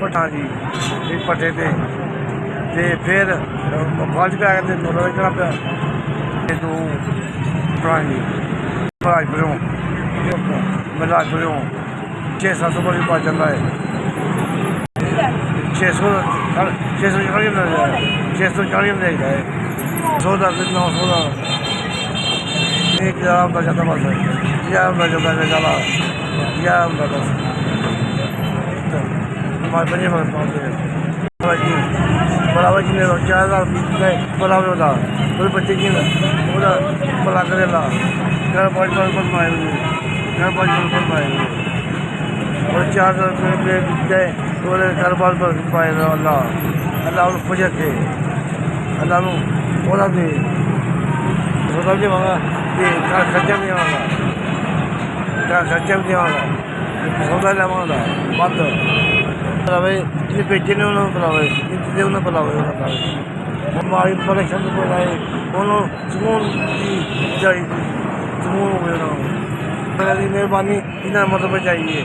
ਭੱਠਾ ਜੀ ਇਹ ਭੱਠੇ ਤੇ ਫਿਰ ਫੌਜ ਪੈ ਕੇ ਤੇ ਨੋਰਾ ਵੇਚਣਾ ਪਿਆ ਤੇ ਤੂੰ ਭਰਾ ਜੀ ਮਹਾਰਾਜਪੁਰੋਂ ਮਹਾਰਾਜਪੁਰੋਂ 600 ਬੜੀ ਪਾ ਜਾਂਦਾ ਹੈ 640 ਮਿਲ ਜਾਏ 100 ਦਾ 900 ਦਾ एक हज़ार का जाता बस या जो मैंने डाला या बस हमारे बजे बराबर जी ने 4000 बराबर होता पूरे बच्चे की पूरा बला करेला घर पाँच पाए घर पाँच और 400 रुपये गए तो घर पर पाए अल्लाह अल्लाह खुश थे अल्लाह बोला दे समझे मांगा खर्चा भी आवागा खर्चा भी आवागा सौदा लवांगा बंद पलावे जिन्हें भेजे ने उन्होंने पलावे जितने उन्हें पलावे हमारी परेशान को लाए उन्होंने सुकून की जाए सुकून हो गया मेहरबानी इन्हें मतलब चाहिए